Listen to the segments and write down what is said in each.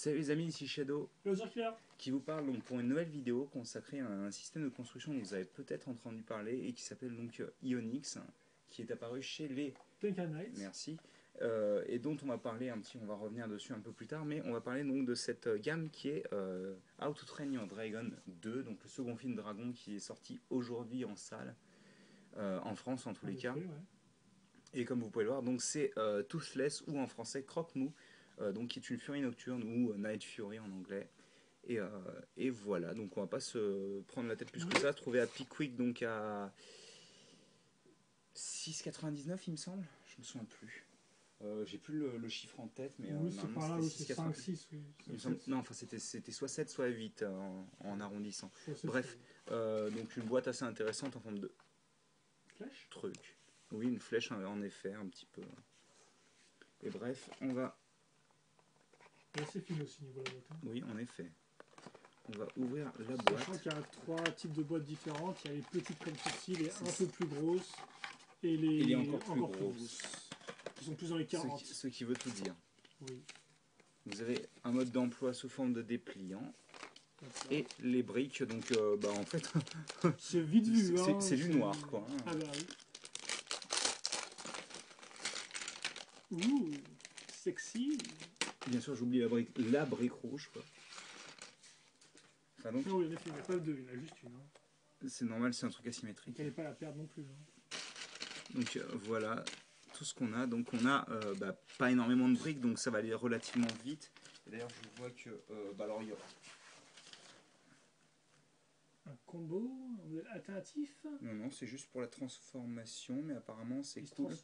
Salut les amis, ici Shadow Le circulaire. qui vous parle donc pour une nouvelle vidéo consacrée à un système de construction dont vous avez peut-être entendu parler et qui s'appelle donc Ionix, qui est apparu chez les... Tinker Knights. Merci. Et dont on va parler un petit, on va revenir dessus un peu plus tard, mais on va parler donc de cette gamme qui est How to Train Your Dragon 2, donc le second film Dragon qui est sorti aujourd'hui en salle, en France en tous les cas. Ouais. Et comme vous pouvez le voir, donc c'est Toothless ou en français Croque-Mou, donc qui est une furie nocturne ou Night Fury en anglais. Et voilà, donc on va pas se prendre la tête plus que ça. Trouvé à Pickwick donc à 6,99 il me semble, je me souviens plus. J'ai plus le chiffre en tête, mais oui, c'est par là, oui, c'est 5, 6. Oui, non, enfin c'était soit 7 soit 8 en arrondissant. 7, Bref, donc une boîte assez intéressante en forme de flèche. Truc. Oui, une flèche en effet, un petit peu. Et bref, on va... Et assez fine aussi niveau de la boîte. Hein. Oui, en effet. On va ouvrir la boîte. Sachant qu'il y a 3 types de boîtes différentes. Il y a les petites comme ceci, les un peu plus grosses et les encore plus grosses. Qui sont plus dans les 40. Ce qui veut tout dire. Oui. Vous avez un mode d'emploi sous forme de dépliant. Et les briques, donc en fait... c'est vite vu. C'est du noir, quoi. Hein. Ah bah oui. Ouh, sexy. Bien sûr, j'oublie la brique rouge, quoi. Enfin, donc, non, oui, en effet, il n'y a pas deux, il y en a juste une. Hein. C'est normal, c'est un truc asymétrique. Il ne fallait pas la perdre non plus. Hein. Donc voilà tout ce qu'on a. Donc on a pas énormément de briques, donc ça va aller relativement vite. D'ailleurs, je vois que... alors il y a... Un combo, un modèle alternatif. Non, c'est juste pour la transformation, mais apparemment c'est cool.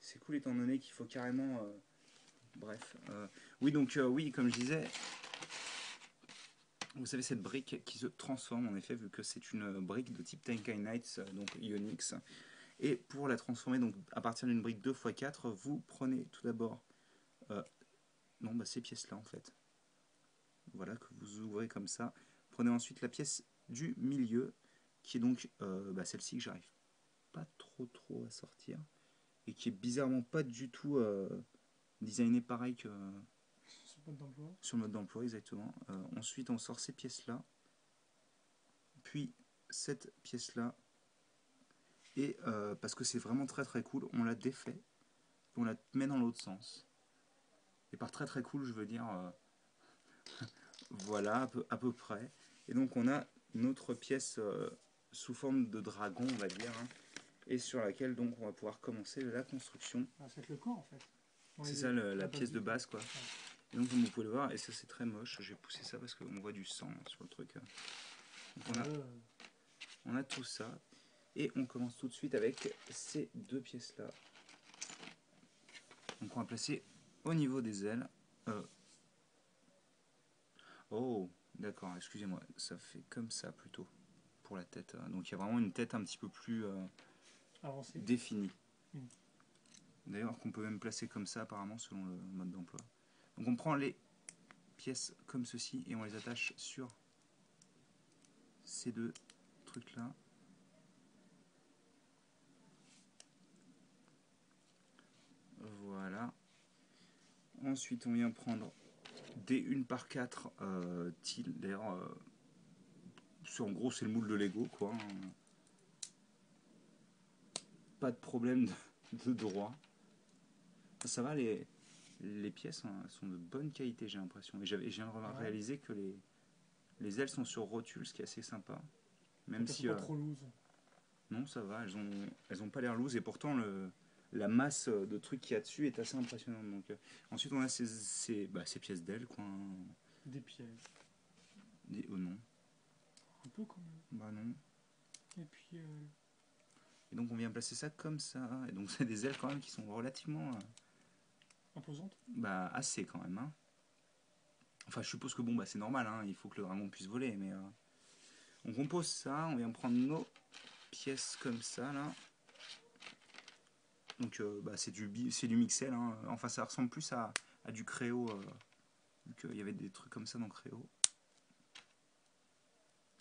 C'est cool étant donné qu'il faut carrément... bref. Oui, donc oui, comme je disais, vous savez cette brique qui se transforme en effet, vu que c'est une brique de type Tinker Knights, donc Ionix. Et pour la transformer donc à partir d'une brique 2x4, vous prenez tout d'abord ces pièces-là en fait. Voilà, que vous ouvrez comme ça. Prenez ensuite la pièce du milieu, qui est donc celle-ci que j'arrive pas trop à sortir, et qui est bizarrement pas du tout designée pareil que sur le mode d'emploi, exactement. Ensuite on sort ces pièces-là, puis cette pièce-là, et parce que c'est vraiment très cool, on la défait, on la met dans l'autre sens. Et par très cool, je veux dire... voilà, à peu près. Et donc on a notre pièce sous forme de dragon, on va dire, hein, et sur laquelle donc on va pouvoir commencer la construction. Ah, c'est le corps en fait. C'est ça la pièce de base, quoi. Et donc comme vous pouvez le voir, et ça c'est très moche, j'ai poussé ça parce qu'on voit du sang sur le truc. Donc on a tout ça, et on commence tout de suite avec ces deux pièces-là. Donc on va placer au niveau des ailes. Oh, d'accord, excusez-moi, ça fait comme ça plutôt pour la tête. Donc il y a vraiment une tête un petit peu plus définie. D'ailleurs qu'on peut même placer comme ça apparemment selon le mode d'emploi. Donc on prend les pièces comme ceci et on les attache sur ces deux trucs là. Voilà. Ensuite on vient prendre des 1x4 d'ailleurs en gros c'est le moule de Lego, quoi. Pas de problème de droit. Ça va, les pièces sont de bonne qualité, j'ai l'impression. Et je viens de réaliser que les ailes sont sur rotule, ce qui est assez sympa. Même si pas trop loose. non, ça va, elles ont pas l'air loose, et pourtant la masse de trucs qu'il y a dessus est assez impressionnante. Donc ensuite on a ces pièces d'ailes, quoi. Des pièces. Oh non. Un peu quand même. Bah non. Et puis et donc on vient placer ça comme ça, et donc c'est des ailes quand même qui sont relativement imposantes. Bah assez quand même, hein. Enfin je suppose que bon c'est normal, hein, il faut que le dragon puisse voler, mais on compose ça, on vient prendre nos pièces comme ça là. Donc c'est du Mixel, hein. Enfin ça ressemble plus à du Créo, donc il y avait des trucs comme ça dans Créo.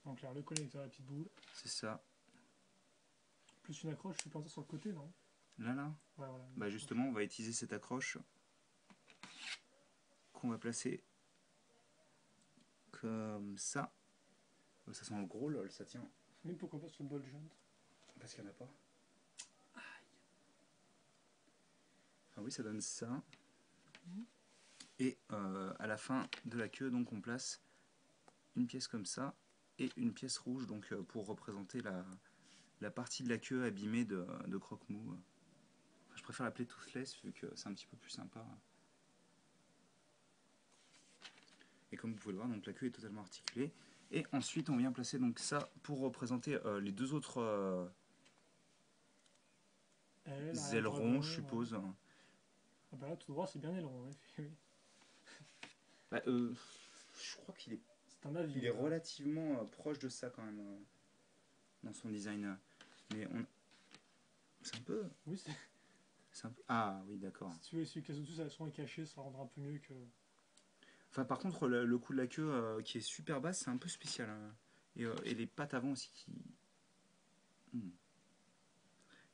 Donc là le connecteur, la petite boule. C'est ça. Plus une accroche supplémentaire sur le côté, non? Là ouais, voilà. Bah justement on va utiliser cette accroche qu'on va placer comme ça. Ça sent le gros lol, ça tient. Mais pourquoi pas sur le bol jaune? Parce qu'il n'y en a pas. Ah oui, ça donne ça. Et à la fin de la queue, donc on place une pièce comme ça et une pièce rouge donc pour représenter la partie de la queue abîmée de Croque-Mou. Enfin, je préfère l'appeler Toothless vu que c'est un petit peu plus sympa. Et comme vous pouvez le voir, donc la queue est totalement articulée. Et ensuite, on vient placer donc ça pour représenter les deux autres ailerons, je suppose. Ouais. Ah bah là, tout droit, c'est bien aileron. Ouais. Bah, je crois qu'il est, C'est un avis. il est relativement proche de ça quand même dans son design. Mais c'est un peu. Oui, C'est un peu... Ah oui, d'accord. si tu veux essayer de casser tout, ça est caché, ça rendra un peu mieux que. Enfin, par contre, le coup de la queue qui est super basse, c'est un peu spécial. Hein. Et les pattes avant aussi qui. Hmm.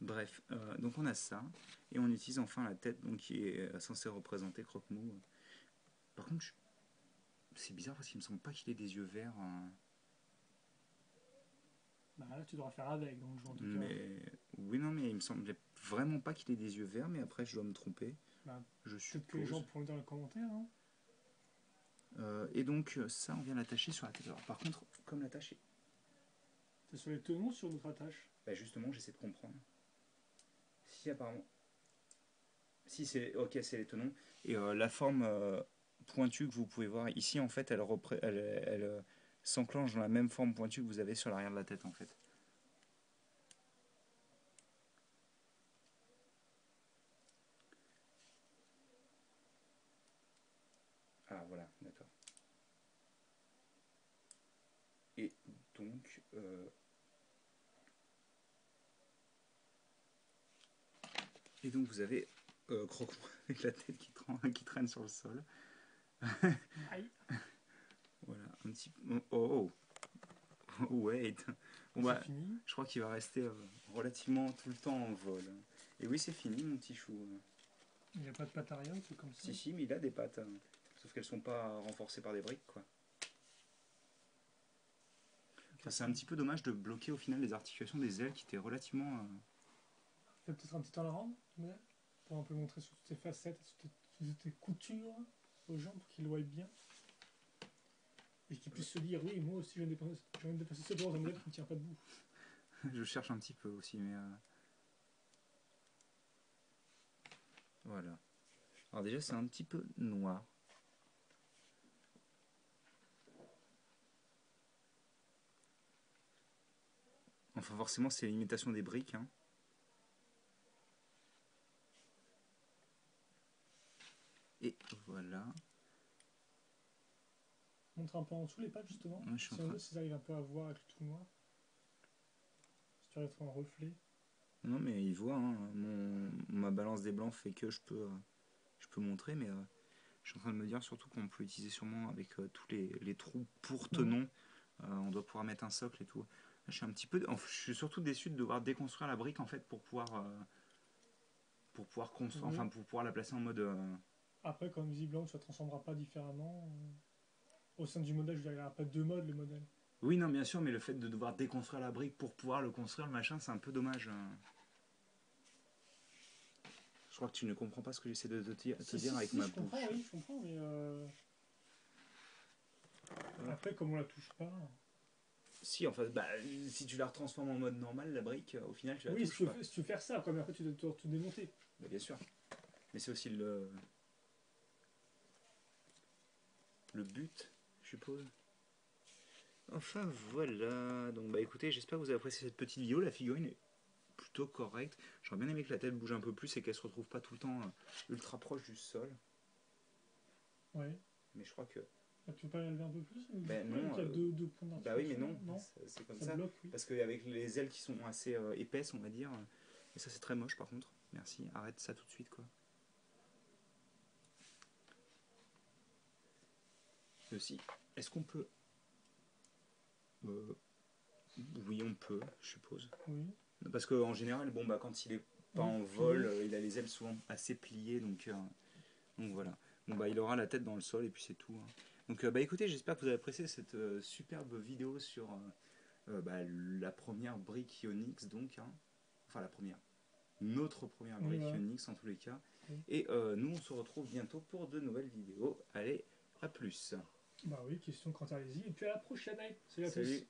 Bref, donc on a ça. Et on utilise enfin la tête donc, qui est censée représenter Croque-Mou. Par contre, c'est bizarre parce qu'il me semble pas qu'il ait des yeux verts. Bah là, tu devras faire avec, donc je vois en tout Mais cas. oui, non, mais il me semblait vraiment pas qu'il ait des yeux verts, mais après je dois me tromper. Bah, Je peut-être que les gens suppose. pourront le dire dans les commentaires. Hein. Et donc ça, on vient l'attacher sur la tête. Alors, par contre, comme l'attacher. C'est sur les tenons sur notre attache. Bah justement, j'essaie de comprendre. Si apparemment. Si c'est ok, c'est les tenons. Et la forme pointue que vous pouvez voir ici, en fait, elle s'enclenche dans la même forme pointue que vous avez sur l'arrière de la tête, en fait. Ah voilà, d'accord. Et donc, vous avez Croque-Mou avec la tête qui traîne sur le sol. Aïe. Voilà, un petit peu. Oh, oh, wait. Bon, bah, Fini. je crois qu'il va rester relativement tout le temps en vol. Et oui, c'est fini, mon petit chou. Il n'y a pas de pattes arrière, c'est comme ça. Si, mais il a des pattes. Sauf qu'elles sont pas renforcées par des briques, quoi. Enfin, c'est un petit peu dommage de bloquer au final les articulations des ailes qui étaient relativement. Fais peut-être un petit temps à la rendre, pour un peu montrer sur toutes tes facettes, sur toutes tes coutures aux gens pour qu'ils le voient bien. Et qu'ils puissent se dire, oui, moi aussi je viens de dépasser ce droit, ça me ne tient pas debout. Je cherche un petit peu aussi, mais. Voilà. Alors, déjà, c'est un petit peu noir. Enfin, forcément, c'est l'imitation des briques. Hein. Et voilà. Montre un peu en dessous les pattes justement. Ouais, je suis en train... Si ils arrivent un peu à voir avec le tout noir. Si tu arrives à trouver un reflet. Non, mais il voit. Hein. Ma balance des blancs fait que je peux montrer, mais je suis en train de me dire surtout qu'on peut utiliser sûrement avec tous les trous pour tenons. On doit pouvoir mettre un socle et tout. Je suis un petit peu. Je suis surtout déçu de devoir déconstruire la brique en fait pour pouvoir construire, enfin pour pouvoir la placer en mode. Après, comme visiblement, ça ne transformera pas différemment. Au sein du modèle, je dirais, il n'y aura pas deux modes le modèle. Oui, non, bien sûr, mais le fait de devoir déconstruire la brique pour pouvoir le construire, le machin, c'est un peu dommage. Je crois que tu ne comprends pas ce que j'essaie de te dire avec ma bouche. Oui, je comprends, mais après, comme on la touche pas. Si, en fait, bah, si tu la retransformes en mode normal, la brique, au final, tu la touches pas. Oui, si tu veux faire ça, quoi, mais après, tu dois tout démonter. Bah, bien sûr. Mais c'est aussi le but, je suppose. Enfin, voilà. Donc, bah écoutez, j'espère que vous avez apprécié cette petite vidéo. La figurine est plutôt correcte. J'aurais bien aimé que la tête bouge un peu plus et qu'elle se retrouve pas tout le temps ultra proche du sol. Ouais. Mais je crois que... Ah, tu veux pas l'élever un peu plus Ben non. Il y a deux points d'articulation. Bah oui, mais non. C'est comme ça. Bloque, oui. Parce qu'avec les ailes qui sont assez épaisses, on va dire. Et ça, c'est très moche par contre. Merci. Arrête ça tout de suite, quoi. Et aussi, est-ce qu'on peut... Oui, on peut, je suppose. Oui. Parce qu'en général, bon, bah, quand il est pas en vol, il a les ailes souvent assez pliées, donc voilà. Bon, bah, il aura la tête dans le sol et puis c'est tout. Hein. Donc écoutez, j'espère que vous avez apprécié cette superbe vidéo sur la première brique Ionix, donc, hein. Enfin la première, notre première Oui, brique voilà. Ionix en tous les cas. Oui. Et nous, on se retrouve bientôt pour de nouvelles vidéos. Allez, à plus. Bah oui, question quant à allez-y. Et puis à la prochaine. Allez, salut à tous. Salut.